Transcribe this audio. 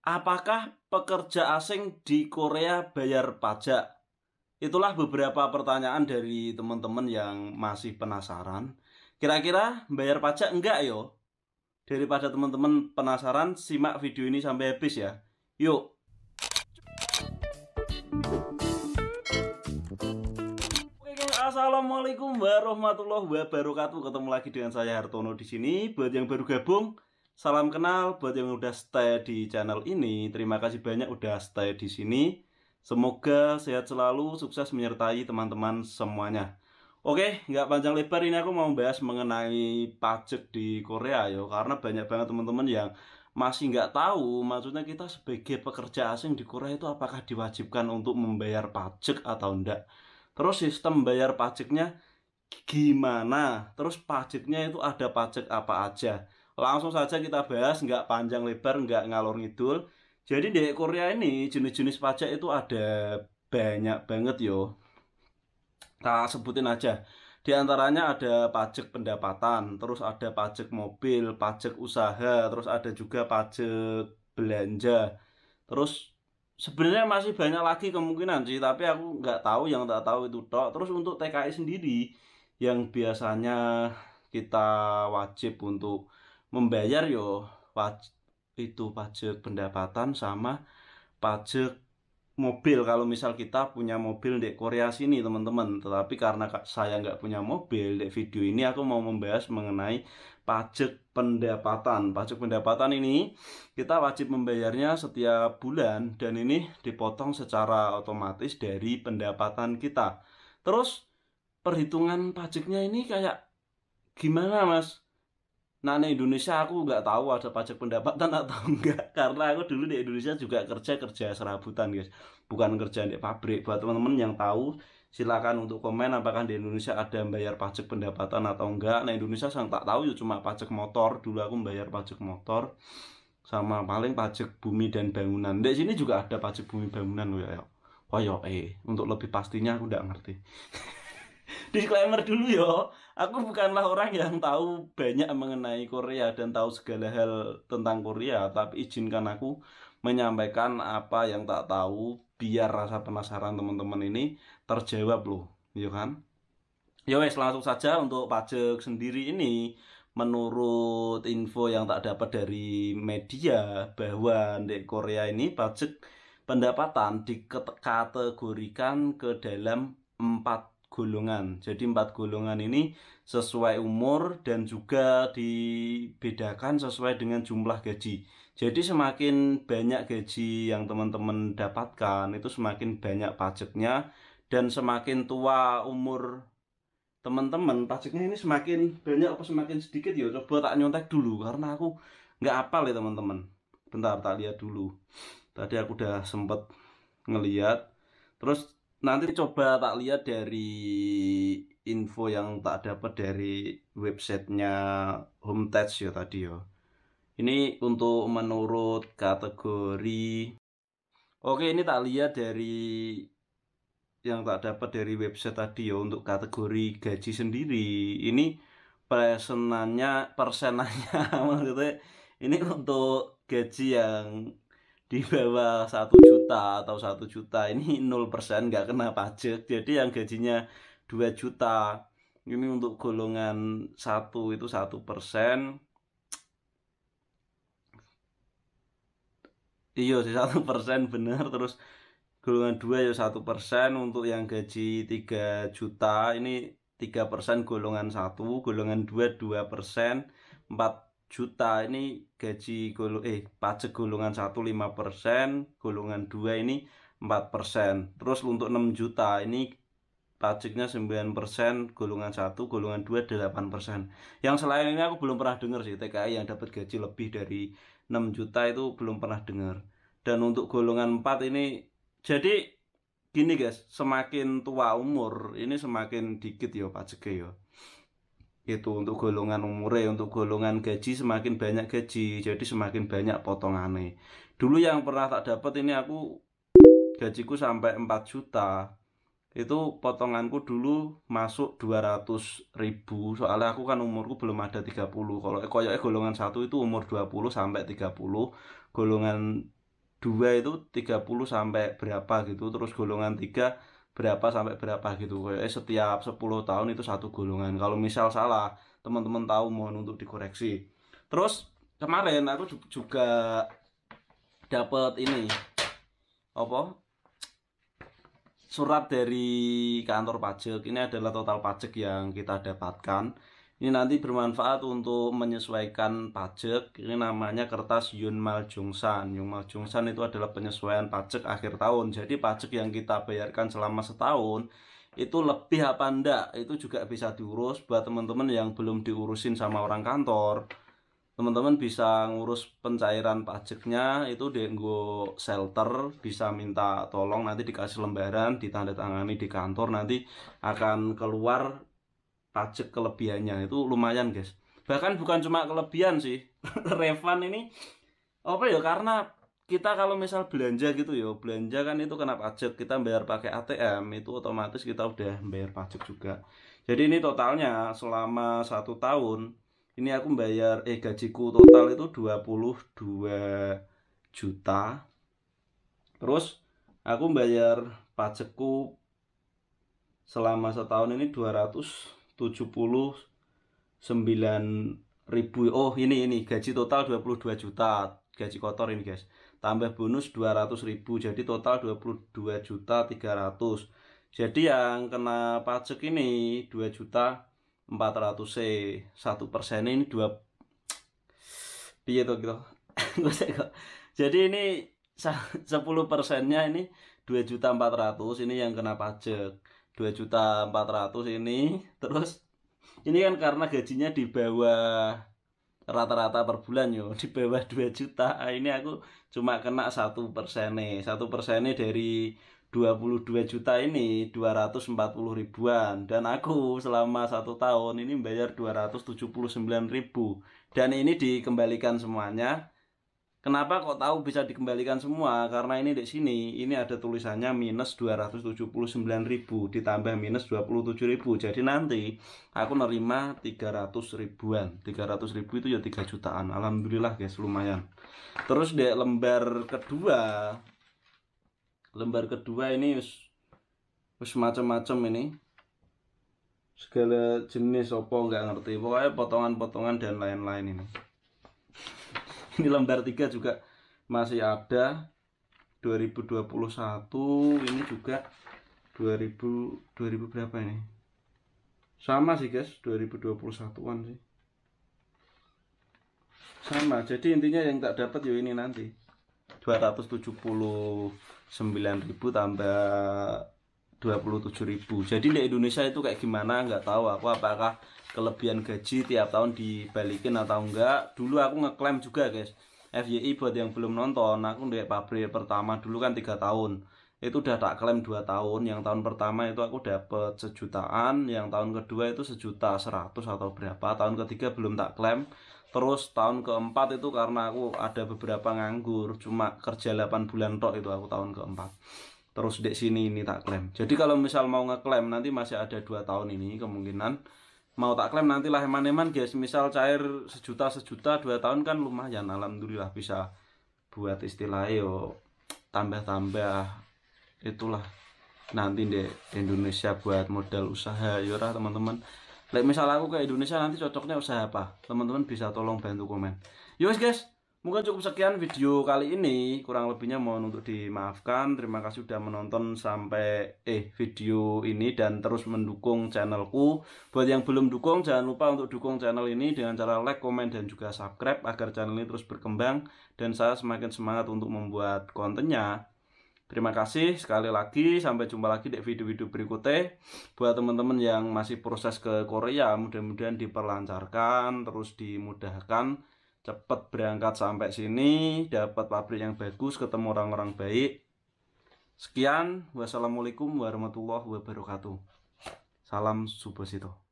Apakah pekerja asing di Korea bayar pajak? Itulah beberapa pertanyaan dari teman-teman yang masih penasaran. Kira-kira bayar pajak enggak yo? Daripada teman-teman penasaran, simak video ini sampai habis ya. Yuk. Oke, guys, assalamualaikum warahmatullahi wabarakatuh. Ketemu lagi dengan saya Hartono di sini. Buat yang baru gabung, salam kenal. Buat yang udah stay di channel ini, terima kasih banyak udah stay di sini. Semoga sehat selalu, sukses menyertai teman-teman semuanya. Oke, nggak panjang lebar, ini aku mau bahas mengenai pajak di Korea ya, karena banyak banget teman-teman yang masih nggak tahu, maksudnya kita sebagai pekerja asing di Korea itu apakah diwajibkan untuk membayar pajak atau enggak. Terus sistem bayar pajaknya gimana? Terus pajaknya itu ada pajak apa aja? Langsung saja kita bahas, nggak panjang lebar, nggak ngalor ngidul. Jadi di Korea ini jenis-jenis pajak itu ada banyak banget yo. Kita sebutin aja. Di antaranya ada pajak pendapatan, terus ada pajak mobil, pajak usaha, terus ada juga pajak belanja. Terus sebenarnya masih banyak lagi kemungkinan sih, tapi aku nggak tahu, yang tak tahu itu tok. Terus untuk TKI sendiri yang biasanya kita wajib untuk membayar yo itu pajak pendapatan sama pajak mobil kalau misal kita punya mobil di Korea sini teman-teman. Tetapi karena saya nggak punya mobil, di video ini aku mau membahas mengenai pajak pendapatan. Pajak pendapatan ini kita wajib membayarnya setiap bulan dan ini dipotong secara otomatis dari pendapatan kita. Terus perhitungan pajaknya ini kayak gimana mas? Nah, di Indonesia aku nggak tahu ada pajak pendapatan atau enggak. Karena aku dulu di Indonesia juga kerja serabutan, guys. Bukan kerja di pabrik. Buat teman-teman yang tahu, silakan untuk komen apakah di Indonesia ada yang bayar pajak pendapatan atau enggak. Nah, Indonesia saya tak tahu ya, cuma pajak motor. Dulu aku membayar pajak motor sama paling pajak bumi dan bangunan. Di sini juga ada pajak bumi bangunan loh ya. Oh ya, untuk lebih pastinya aku nggak ngerti. Disclaimer dulu yo, aku bukanlah orang yang tahu banyak mengenai Korea dan tahu segala hal tentang Korea, tapi izinkan aku menyampaikan apa yang tak tahu biar rasa penasaran teman-teman ini terjawab loh, ya kan? Ya wes, langsung saja untuk pajak sendiri ini, menurut info yang tak dapat dari media bahwa di Korea ini pajak pendapatan dikategorikan ke dalam 4 golongan. Jadi 4 golongan ini sesuai umur dan juga dibedakan sesuai dengan jumlah gaji. Jadi semakin banyak gaji yang teman-teman dapatkan itu semakin banyak pajaknya, dan semakin tua umur teman-teman pajaknya ini semakin banyak apa semakin sedikit ya. Coba tak nyontek dulu karena aku nggak hafal ya teman-teman. Bentar tak lihat dulu. Tadi aku udah sempet ngeliat. Terus nanti coba tak lihat dari info yang tak dapat dari websitenya Homepage ya tadi ya. Ini untuk menurut kategori. Oke, ini tak lihat dari yang tak dapat dari website tadi ya. Untuk kategori gaji sendiri ini persenannya maksudnya ini untuk gaji yang di bawah 1 juta atau 1 juta ini 0% nggak kena pajak. Jadi yang gajinya 2 juta ini untuk golongan 1 itu 1%. Iya sih 1% bener. Terus golongan 2 ya 1%. Untuk yang gaji 3 juta ini 3% golongan 1, golongan 2 2%, 4 juta ini pajak golongan 1 5%, golongan 2 ini 4%. Terus untuk 6 juta ini pajaknya 9%, golongan 1, golongan 2 8%. Yang selain ini aku belum pernah dengar sih, TKI yang dapat gaji lebih dari 6 juta itu belum pernah dengar. Dan untuk golongan 4 ini, jadi gini guys, semakin tua umur ini semakin dikit ya pajaknya ya. Itu untuk golongan umurnya. Untuk golongan gaji semakin banyak gaji, jadi semakin banyak potongannya. Dulu yang pernah tak dapat ini aku gajiku sampai 4 juta. Itu potonganku dulu masuk 200.000. Soalnya aku kan umurku belum ada 30. Kalau koyoknya golongan 1 itu umur 20 sampai 30. Golongan 2 itu 30 sampai berapa gitu, terus golongan 3 berapa sampai berapa gitu. Kayak setiap 10 tahun itu satu golongan. Kalau misal salah, teman-teman tahu mohon untuk dikoreksi. Terus kemarin aku juga dapat ini apa? Surat dari kantor pajak. Ini adalah total pajak yang kita dapatkan. Ini nanti bermanfaat untuk menyesuaikan pajak. Ini namanya kertas Yunmal Jongsan. Yunmal Jongsan itu adalah penyesuaian pajak akhir tahun. Jadi pajak yang kita bayarkan selama setahun itu lebih apa enggak, itu juga bisa diurus buat teman-teman yang belum diurusin sama orang kantor. Teman-teman bisa ngurus pencairan pajaknya itu di nggo shelter, bisa minta tolong nanti dikasih lembaran ditandatangani di kantor, nanti akan keluar pajak kelebihannya. Itu lumayan guys, bahkan bukan cuma kelebihan sih refund ini apa ya, karena kita kalau misal belanja gitu ya, belanja kan itu kena pajak, kita bayar pakai ATM itu otomatis kita udah bayar pajak juga. Jadi ini totalnya selama 1 tahun ini aku bayar gajiku total itu 22 juta. Terus aku bayar pajakku selama setahun ini 279.000. Oh ini gaji total 22 juta, gaji kotor ini guys, tambah bonus 200.000, jadi total 22.300.000. Jadi yang kena pajak ini 2.400.000. 1% ini 2 piye tuh gitu. Jadi ini 10%-nya ini 2.400.000, ini yang kena pajak 2.400.000 ini. Terus ini kan karena gajinya di bawah rata-rata per bulan yo, di bawah 2 juta. Ini aku cuma kena 1% nih. 1% dari 22 juta ini 240 ribuan, dan aku selama 1 tahun ini bayar 279.000, dan ini dikembalikan semuanya. Kenapa kok tahu bisa dikembalikan semua? Karena ini di sini ini ada tulisannya minus 279.000 ditambah minus 27.000. Jadi nanti aku nerima 300 ribuan. 300 ribu itu ya 3 jutaan. Alhamdulillah guys, lumayan. Terus di lembar kedua ini wis macam-macam ini. Segala jenis opo nggak ngerti. Pokoknya potongan-potongan dan lain-lain ini. Ini lembar 3 juga masih ada 2021, ini juga 2000 berapa ini? Sama sih guys, 2021-an sih. Sama. Jadi intinya yang tak dapat ya ini nanti 279.000 tambah 27.000. Jadi di Indonesia itu kayak gimana nggak tahu aku, apakah kelebihan gaji tiap tahun dibalikin atau enggak. Dulu aku ngeklaim juga guys, FYI buat yang belum nonton, aku di pabrik pertama dulu kan 3 tahun, itu udah tak klaim 2 tahun. Yang tahun pertama itu aku dapat 1 jutaan, yang tahun kedua itu 1.100.000 atau berapa, tahun ketiga belum tak klaim. Terus tahun keempat itu karena aku ada beberapa nganggur, cuma kerja 8 bulan tok, itu aku tahun keempat. Terus di sini ini tak klaim. Jadi kalau misal mau ngeklaim nanti masih ada 2 tahun ini kemungkinan. Mau tak klaim nanti lah eman-eman guys. Misal cair sejuta 2 tahun kan lumayan. Alhamdulillah bisa buat istilah yo tambah-tambah itulah nanti di Indonesia buat modal usaha yora teman-teman. Misal aku ke Indonesia nanti cocoknya usaha apa? Teman-teman bisa tolong bantu komen. Yos guys, mungkin cukup sekian video kali ini, kurang lebihnya mohon untuk dimaafkan. Terima kasih sudah menonton sampai video ini dan terus mendukung channelku. Buat yang belum dukung, jangan lupa untuk dukung channel ini dengan cara like, komen, dan juga subscribe agar channel ini terus berkembang dan saya semakin semangat untuk membuat kontennya. Terima kasih sekali lagi, sampai jumpa lagi di video-video berikutnya. Buat teman-teman yang masih proses ke Korea, mudah-mudahan diperlancarkan, terus dimudahkan, cepat berangkat sampai sini, dapat pabrik yang bagus, ketemu orang-orang baik. Sekian, wassalamualaikum warahmatullahi wabarakatuh. Salam Subasito.